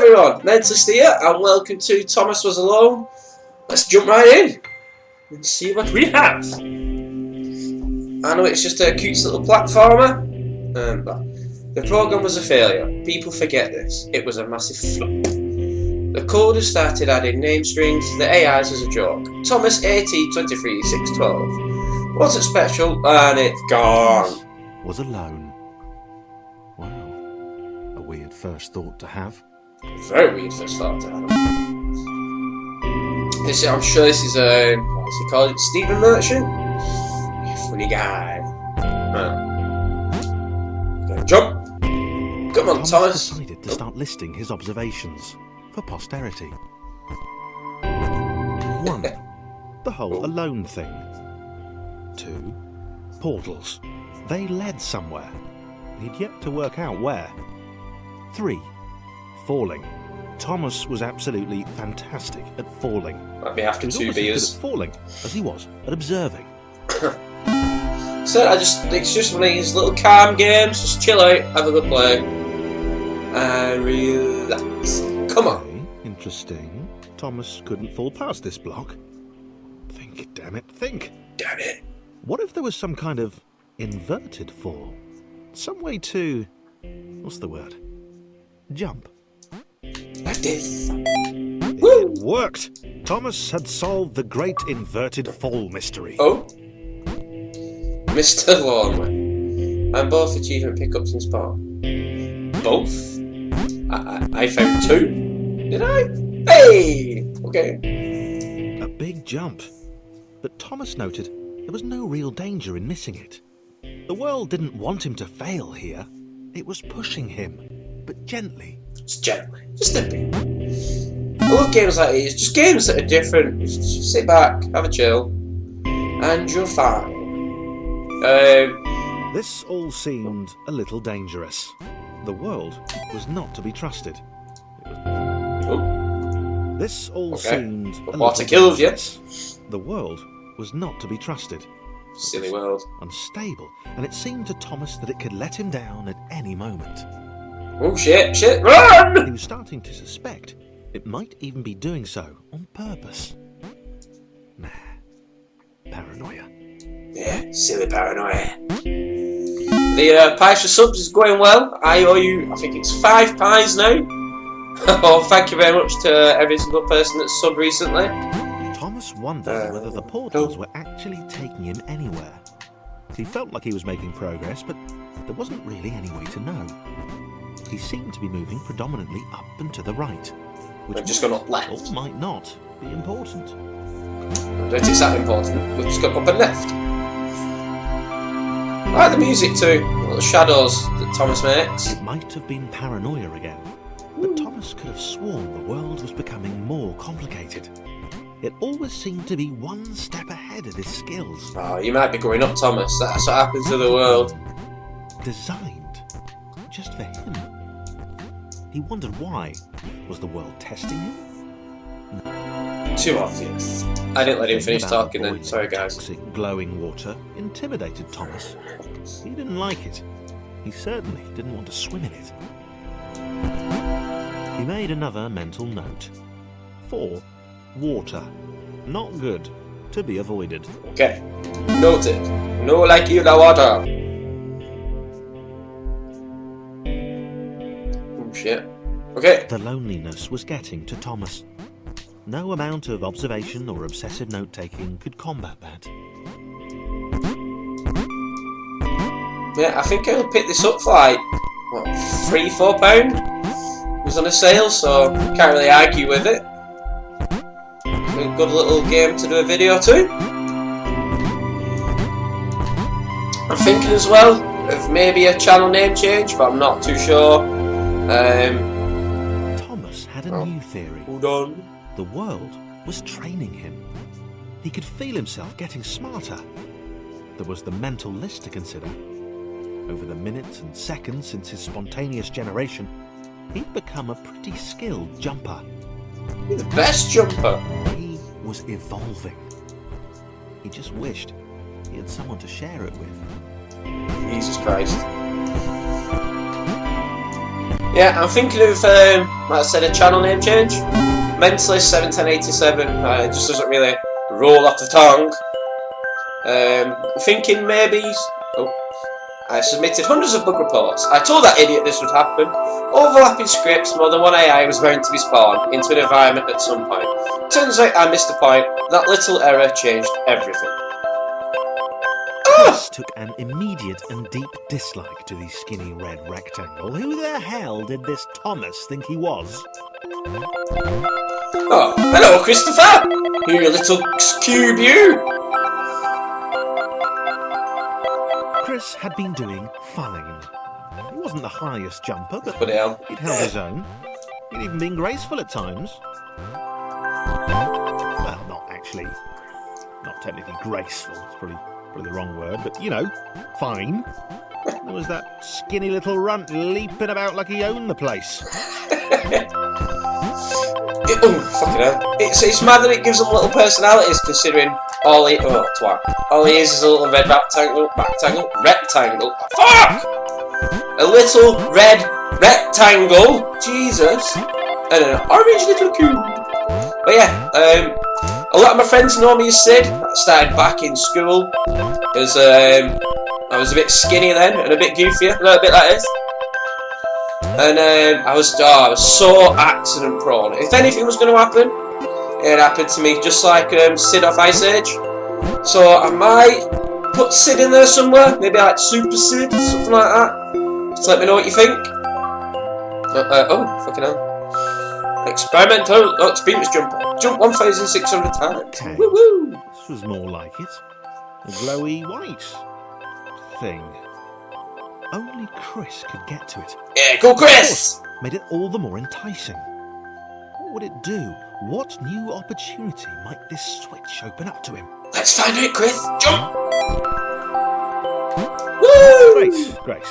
everyone, Mentalist here, and welcome to Thomas Was Alone. Let's jump right in and see what we have. I know it's just a cute little platformer, but the program was a failure. People forget this. It was a massive flop. The coders started adding name strings to the AIs as a joke. Thomas AT23612 wasn't special, and it's gone. Was alone. Wow, a weird first thought to have. Very weird first thought to have. I'm sure this is what's he called? Stephen Merchant? Funny guy. Right. Jump! Come on, Thomas! Decided to start listing his observations for posterity. 1. The whole alone thing. 2. Portals. They led somewhere. He'd yet to work out where. 3. Falling. Thomas was absolutely fantastic at falling. Might be after 2 beers. At falling, as he was at observing. So it's just one of these little calm games. Just chill out, have a good play, and relax. Come on. Okay, interesting. Thomas couldn't fall past this block. Think, damn it, think. Damn it. What if there was some kind of inverted fall? Some way to... what's the word? Jump. Like this. It worked! Thomas had solved the great inverted fall mystery. Oh? Mr. Lonely. And both achievement pickups in sport. Both? I found 2. Did I? Hey! Okay. A big jump. But Thomas noted there was no real danger in missing it. The world didn't want him to fail here. It was pushing him, but gently. Just gently. Just a bit. I love games like these. Just games that are different. Just sit back, have a chill, and you're fine. This all seemed a little dangerous. The world was not to be trusted. This all seemed a little dangerous. The world was not to be trusted. Silly world. Unstable, and it seemed to Thomas that it could let him down at any moment. Oh shit, run! He was starting to suspect it might even be doing so on purpose. Nah, paranoia. Yeah, silly paranoia. The pies for subs is going well. I owe you, I think it's 5 pies now. Oh, thank you very much to every single person that's subbed recently. Thomas wondered whether the portals were actually taking him anywhere. He felt like he was making progress, but there wasn't really any way to know. He seemed to be moving predominantly up and to the right, which I've just gone up left. Or might not be important. I don't think it's that important. We've just gone up and left. I like the music too. The little shadows that Thomas makes. It might have been paranoia again, but Thomas could have sworn the world was becoming more complicated. It always seemed to be one step ahead of his skills. Oh, you might be growing up, Thomas. That's what happens to the world. Designed just for him. He wondered why. Was the world testing him? No. Too obvious. I didn't let him finish talking then. Sorry, guys. Toxic glowing water intimidated Thomas. He didn't like it. He certainly didn't want to swim in it. He made another mental note. 4. Water. Not good. To be avoided. Okay. Noted. No like you the water. Oh shit. Okay. The loneliness was getting to Thomas. No amount of observation or obsessive note-taking could combat that. Yeah, I think I'll pick this up for like, what, £3-4? It was on a sale, so can't really argue with it. A good little game to do a video to. I'm thinking as well of maybe a channel name change, but I'm not too sure. Thomas had a new theory. Hold on. The world was training him. He could feel himself getting smarter. There was the mental list to consider. Over the minutes and seconds since his spontaneous generation, he'd become a pretty skilled jumper. You're the best jumper. He was evolving. He just wished he had someone to share it with. Jesus Christ. Yeah, I'm thinking of, like I said, a channel name change. Mentalist 71087, it just doesn't really roll off the tongue. Thinking maybe... Oh, I submitted hundreds of bug reports. I told that idiot this would happen. Overlapping scripts, more than one AI was bound to be spawned into an environment at some point. Turns out I missed the point. That little error changed everything. Chris took an immediate and deep dislike to the skinny red rectangle. Who the hell did this Thomas think he was? Oh, hello, Christopher! You little cube, you! Chris had been doing fine. He wasn't the highest jumper, but Bloody hell. he'd held his own. He'd even been graceful at times. Well, not technically graceful. It's probably the wrong word, but you know, fine. There was that skinny little runt leaping about like he owned the place. Oh, fucking hell. It's mad that it gives them little personalities, considering all he is a little red rectangle. Fuck! A little red rectangle, Jesus, and an orange little cube. But yeah, a lot of my friends know me as Sid. I started back in school, because I was a bit skinny then, and a bit goofier, a little bit like this. And I was so accident prone. If anything was going to happen, it happened to me, just like Sid off Ice Age. So I might put Sid in there somewhere, maybe like Super Sid, something like that. Just let me know what you think. Oh, fucking hell. Experimental experience jumper. Jump 1,600 times. Okay. Woo-woo! This was more like it. A glowy white thing. Only Chris could get to it. Yeah, go Chris! Made it all the more enticing. What would it do? What new opportunity might this switch open up to him? Let's find out, Chris. Jump! Woo! Great.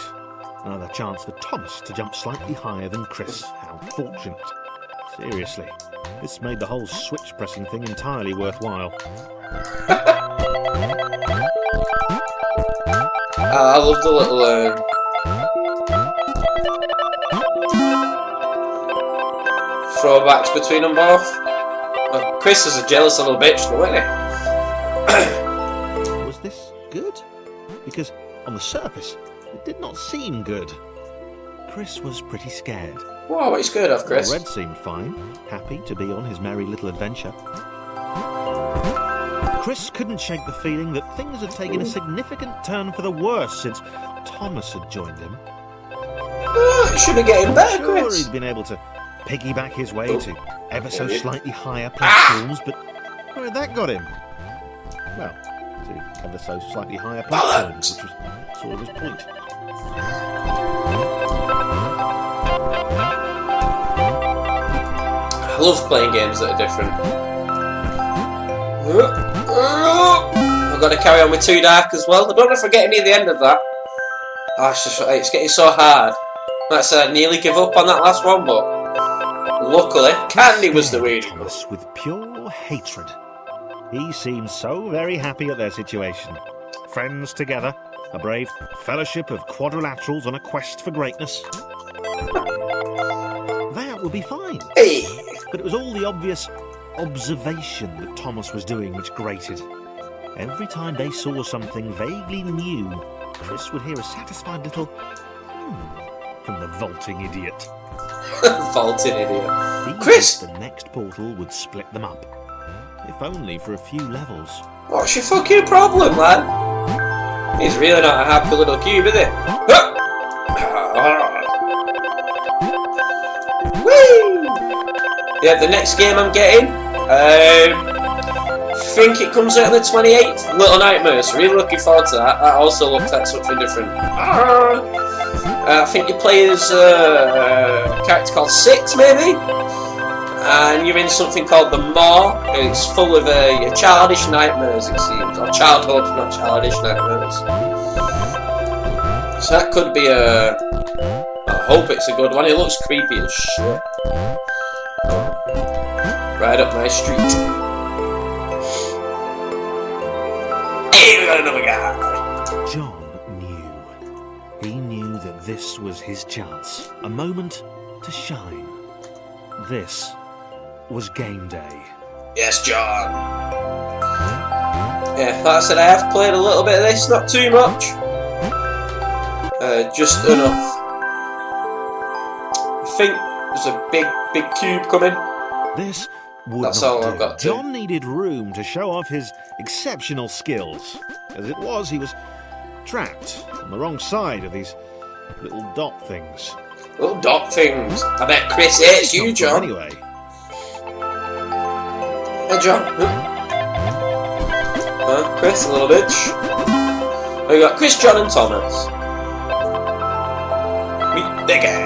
Another chance for Thomas to jump slightly higher than Chris. How fortunate. Seriously, this made the whole switch pressing thing entirely worthwhile. I love the little throwbacks between them both. Well, Chris is a jealous little bitch, though, isn't he? Was this good? Because on the surface, it did not seem good. Chris was pretty scared. Whoa, what are you scared of, Chris? Red seemed fine, happy to be on his merry little adventure. Chris couldn't shake the feeling that things had taken a significant turn for the worse since Thomas had joined him. Oh, it should be getting better, Sure, Chris. he'd been able to piggyback his way to ever so slightly higher platforms, but where had that got him? Well, to ever so slightly higher platforms, which was sort of his point. I love playing games that are different. I've got to carry on with Too Dark as well. I don't know if I get near the end of that. Oh, it's getting so hard. Like I said, I nearly give up on that last one, but luckily, Candy was the reader. Thomas with pure hatred. He seemed so very happy at their situation. Friends together, a brave fellowship of quadrilaterals on a quest for greatness. That would be fine. Hey. But it was all the obvious observation that Thomas was doing which grated. Every time they saw something vaguely new, Chris would hear a satisfied little from the vaulting idiot. Vaulting idiot. He Chris! hoped the next portal would split them up. If only for a few levels. What's your fucking problem, man? He's really not a happy little cube, is he? Whee! Yeah, the next game I'm getting, think it comes out on the 28th. Little Nightmares. Really looking forward to that. That also looks like something different. I think you play as a character called Six, maybe? And you're in something called the Maw. It's full of your childish nightmares, it seems. Or childhood, not childish nightmares. So that could be a... I hope it's a good one. It looks creepy as shit. Right up my street. Hey, we got another guy! John knew. He knew that This was his chance, a moment to shine. This was game day. Yes, John. Yeah, like I said, I have played a little bit of this, not too much. Just enough. I think there's a big cube coming. This would That's not all do. I've got to. John needed room to show off his exceptional skills. As it was, he was trapped on the wrong side of these little dot things. Little dot things. I bet Chris hates you, John. Anyway. Hey, John. Chris, a little bitch. We got Chris, John, and Thomas. Meet the gang.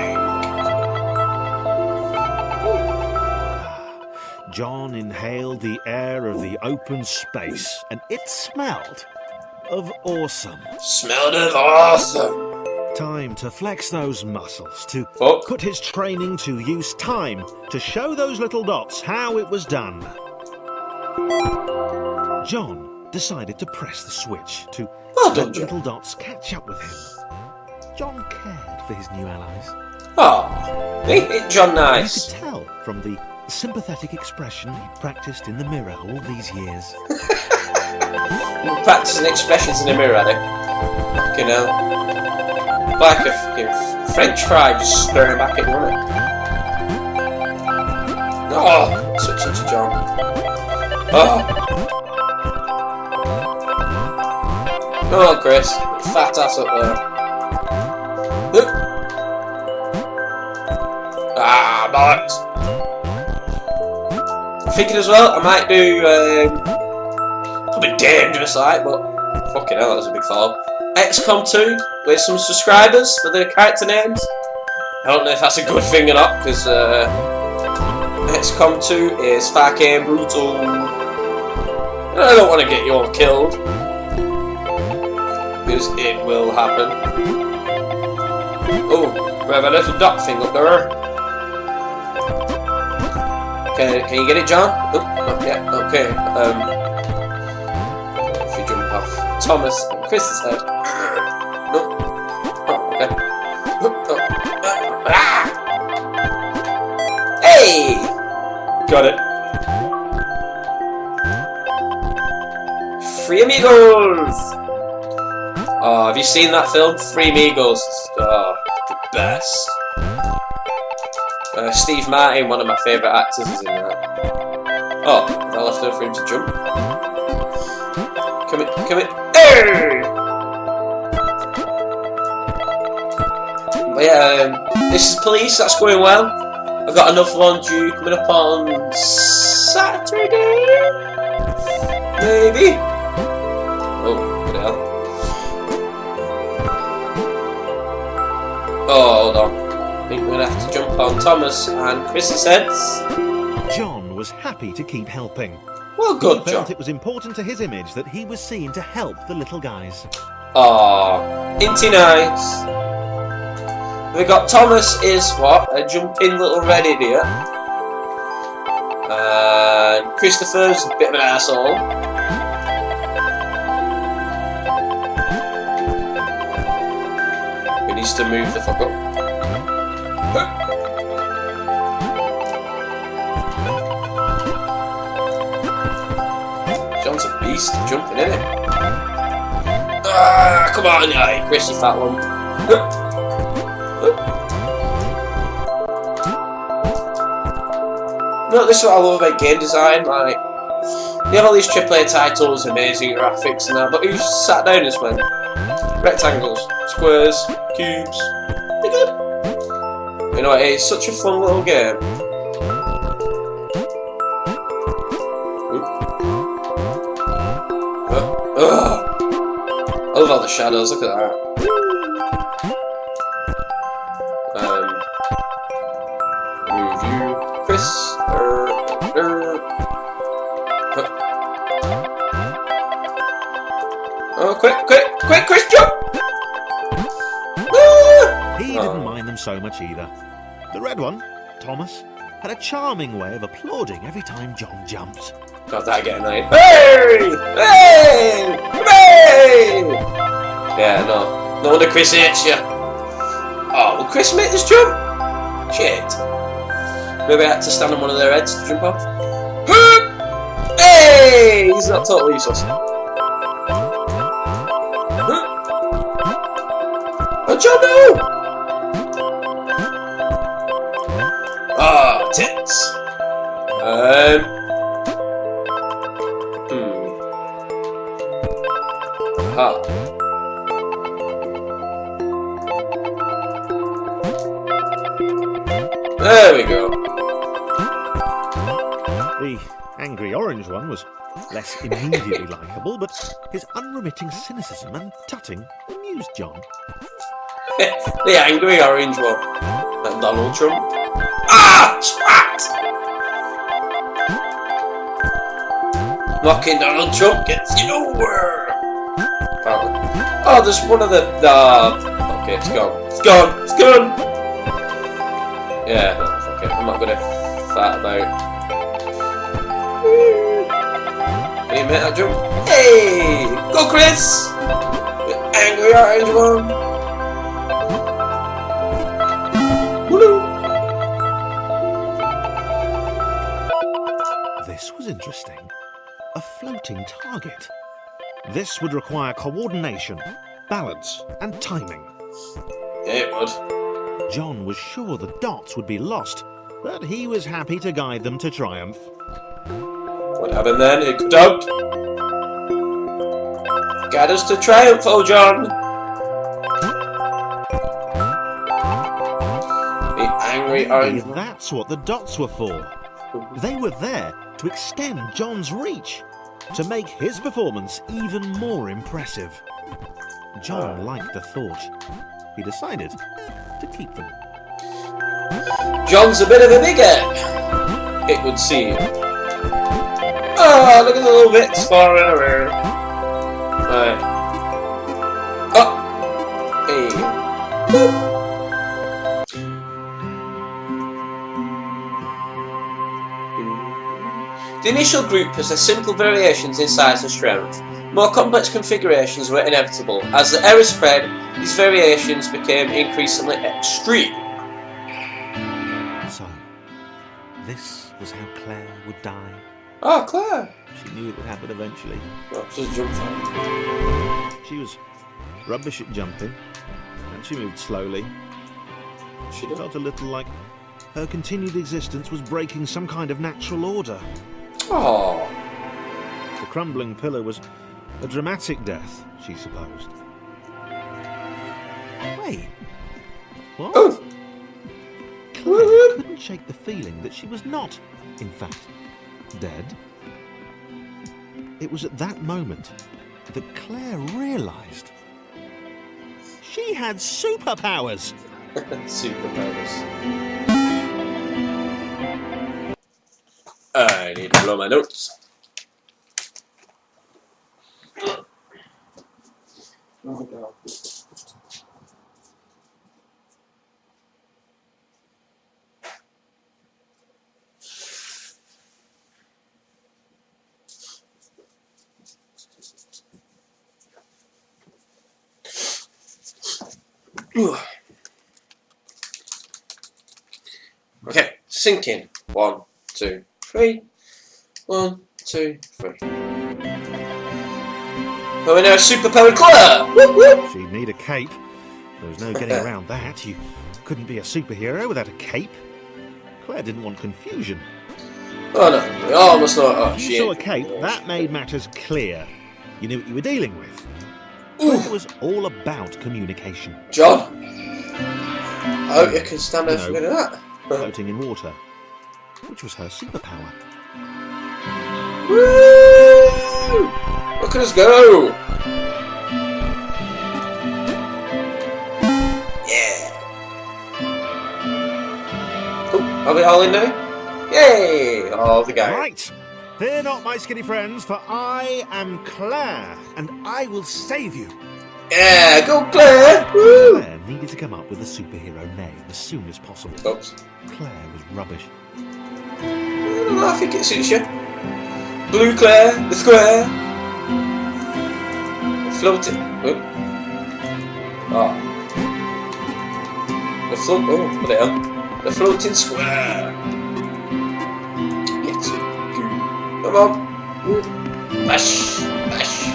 John inhaled the air of the open space, and it smelled of awesome. Smelled of awesome. Time to flex those muscles, to Fuck. put his training to use. Time to show those little dots how it was done. John decided to press the switch to Well done, let the John. little dots catch up with him. John cared for his new allies. Oh, ain't it John You nice? could tell from the sympathetic expression he practiced in the mirror all these years. Practicing expressions in the mirror, Addy. You know, like a fucking French fry just staring back at you, isn't it? Oh, switching to John. Oh. Oh, Chris, fat ass up there. Ah, bollocks. I'm thinking as well, I might do, a bit dangerous like, but fucking hell, that was a big fall. XCOM 2 with some subscribers for the character names. I don't know if that's a good thing or not, because XCOM 2 is fucking brutal. And I don't want to get you all killed, because it will happen. Oh, we have a little duck thing up there. Can you get it, John? Oh, not yet. Okay. If you jump off Thomas and Chris's head. No. Oh, okay. Ah! Hey! Got it. Three Amigos! Oh, have you seen that film? Three Amigos. Oh, the best. Steve Martin, one of my favourite actors, is in that. Oh, I left over for him to jump. Come in. Hey! But yeah, this is Police, that's going well. I've got another one due coming up on Saturday? Maybe? Oh, what the hell? Oh, hold on. I think we're going to have to jump on Thomas and Chris's heads. John was happy to keep helping. Well, good, He felt John. it was important to his image that he was seen to help the little guys. Aww, inty nice. We got Thomas is what? A jumping little red idiot. And Christopher's a bit of an asshole. He needs to move the fuck up. John's a beast jumping, isn't he? Ah, come on, yeah, Chris, you fat one. No, this is what I love about game design. Like, you have all these AAA titles, amazing graphics and that, but who's sat down and went rectangles, squares, cubes? They're good. You know, it's such a fun little game. I love all the shadows, look at that. Move you, Chris. Oh, quick, Chris, jump! He didn't mind them so much either. The red one, Thomas, had a charming way of applauding every time John jumped. God, that getting annoying. Hey! Hey! Hey! Yeah, no wonder Chris hates you. Oh, will Chris make this jump? Shit. Maybe I had to stand on one of their heads to jump off. Hey! He's not totally useless. Oh, John, no! Ah, tits. Ah. There we go. The angry orange one was less immediately likeable, but his unremitting cynicism and tutting amused John. The angry orange one. Like Donald Trump. Ah! Twat! Mocking Donald Trump gets you nowhere. Apparently. Oh, there's one of the... okay, it's gone. It's gone! It's gone! Yeah, no, fuck it. I'm not gonna fart about. Can you make that jump? Hey! Go, Chris! The angry orange one! Woo! This was interesting. A floating target. This would require coordination, balance, and timing. Yeah, it would. John was sure the dots would be lost, but he was happy to guide them to triumph. What happened then? It could out. Guide us to triumph, oh John! The angry orange. Maybe that's what the dots were for. They were there to extend John's reach, to make his performance even more impressive. John liked the thought. He decided to keep them. John's a bit of a big head, it would seem. Oh, look at the little bits falling around. Right. Oh! Hey. The initial group possessed simple variations in size and strength. More complex configurations were inevitable. As the era spread, these variations became increasingly extreme. So, this was how Claire would die. Oh, Claire! She knew it would happen eventually. Oh, just jumped out. She was rubbish at jumping, and she moved slowly. She It felt a little like her continued existence was breaking some kind of natural order. Oh. The crumbling pillar was a dramatic death, she supposed. Wait. What? Oh. Claire couldn't shake the feeling that she was not, in fact, dead. It was at that moment that Claire realised she had superpowers. Superpowers. I need to blow my notes. Okay, sink in. 1, 2, 3. 1, 2, 3. Oh, and now superpowered Claire! Whoop, whoop. She'd need a cape. There was no getting around that. You couldn't be a superhero without a cape. Claire didn't want confusion. Oh no, we almost know. Oh, If she you saw a ain't. cape, that made matters clear. You knew what you were dealing with. Ooh. It was all about communication. John, I hope you can stand out No. for a bit of that. Floating in water, which was her superpower. Woo! Look at us go! Yeah! Oh, are we all in now? Yay! All the guys. Right! Fear not, my skinny friends, for I am Claire, and I will save you. Yeah, go Claire! Woo! Claire needed to come up with a superhero name as soon as possible. Oops. Claire was rubbish. I think it suits you. Blue Claire, the square. Floating. Oh. The float. Oh, what the hell? The floating square. It's good. Come on. Bash, bash.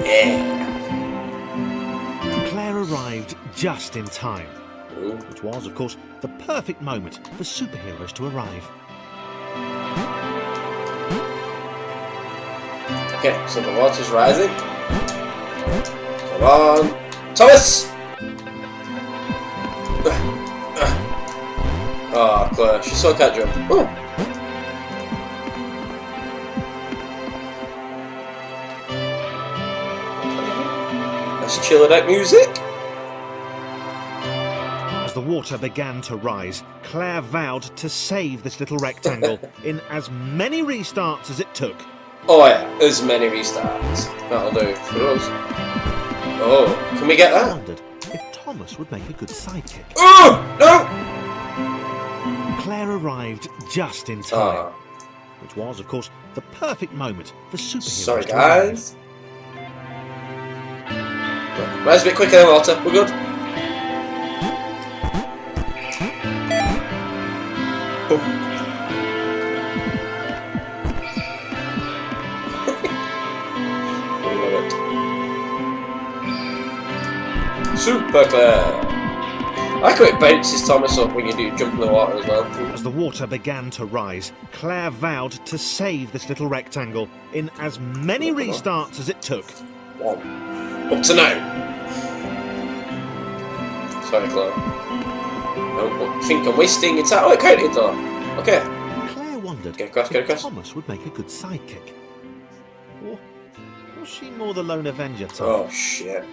Yeah. Claire arrived just in time, Ooh. which was, of course, the perfect moment for superheroes to arrive. Okay, so the water's rising. Come on, Thomas! Oh, Claire, she still can't jump. Oh. That's chilling out music. As the water began to rise, Claire vowed to save this little rectangle in as many restarts as it took. Oh yeah, as many restarts. That'll do for us. Oh, can we get I that? wondered if Thomas would make a good sidekick. Oh, no! Claire arrived just in time, Oh, which was, of course, the perfect moment for superheroes sorry to arrive. guys. Rise a bit quicker than water, we're good. Oh. Super Claire! I like how it bounces Thomas up when you do jump in the water as well. As the water began to rise, Claire vowed to save this little rectangle in as many restarts as it took. One. Up to now. Sorry, Claire. I think I'm wasting your time. Oh, it counted though. Okay. Claire wondered Get across, get if across. Thomas would make a good sidekick. Or was she more the lone avenger type? Oh, shit.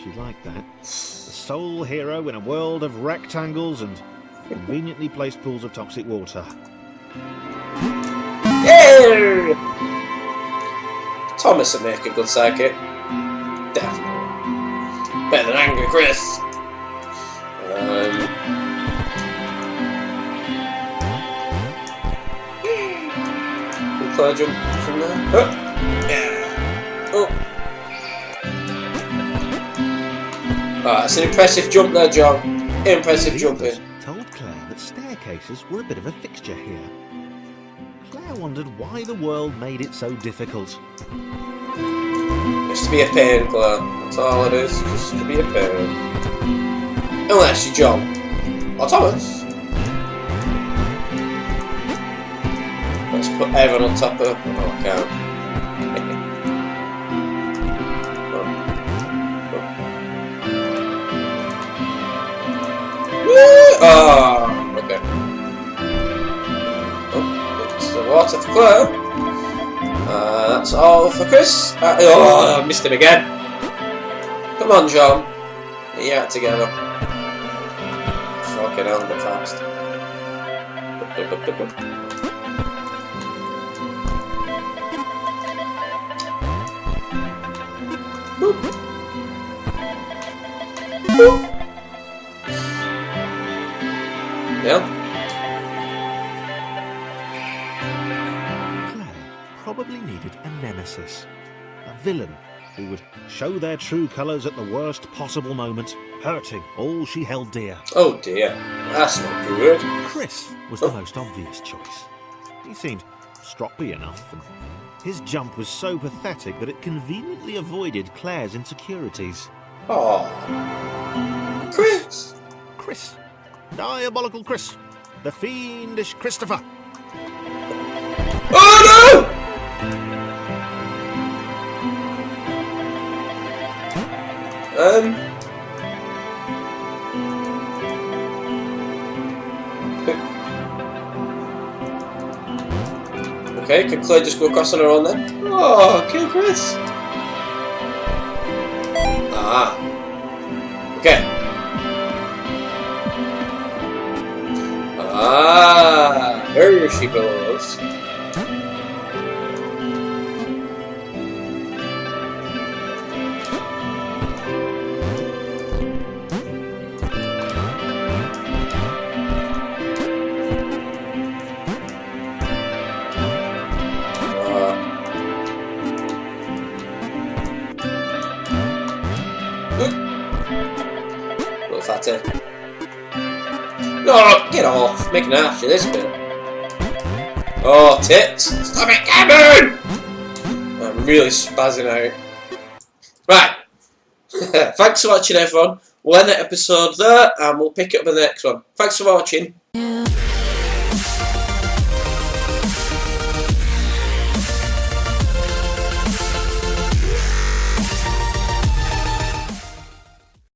She liked that. The sole hero in a world of rectangles and conveniently placed pools of toxic water. Yeah! Thomas would make a good sidekick. Definitely. Better than Angry Chris. Will Claire jump from there? Oh. Yeah. Oh. Ah, that's an impressive jump there, John. Impressive The jumping. others told Claire that staircases were a bit of a fixture here. Claire wondered why the world made it so difficult. Just to be a pain, Claire. That's all it is. Just to be a pain. Unless you John. Or Thomas. Let's put everyone on top of... Oh, I can't. Oh, okay. Oh, it's the water for Claire. That's all for Chris. Oh, I missed him again. Come on, John. Get your act together. Fucking hell, a bit fast. Boop. Boop. Yeah. Claire probably needed a nemesis. A villain who would show their true colours at the worst possible moment, hurting all she held dear. Oh dear, that's not good. Chris was the most obvious choice. He seemed stroppy enough, and his jump was so pathetic that it conveniently avoided Claire's insecurities. Oh, Chris. Chris. Diabolical Chris. The fiendish Christopher. Oh no! Okay, can Claire just go across on her own then? Oh, kill Chris! Ah. Okay. Ah, there she goes. Little fatty. Making after this bit. Oh, tits! Stop it, Kevin! I'm really spazzing out. Right. Thanks for watching, everyone. We'll end the episode there, and we'll pick it up in the next one. Thanks for watching.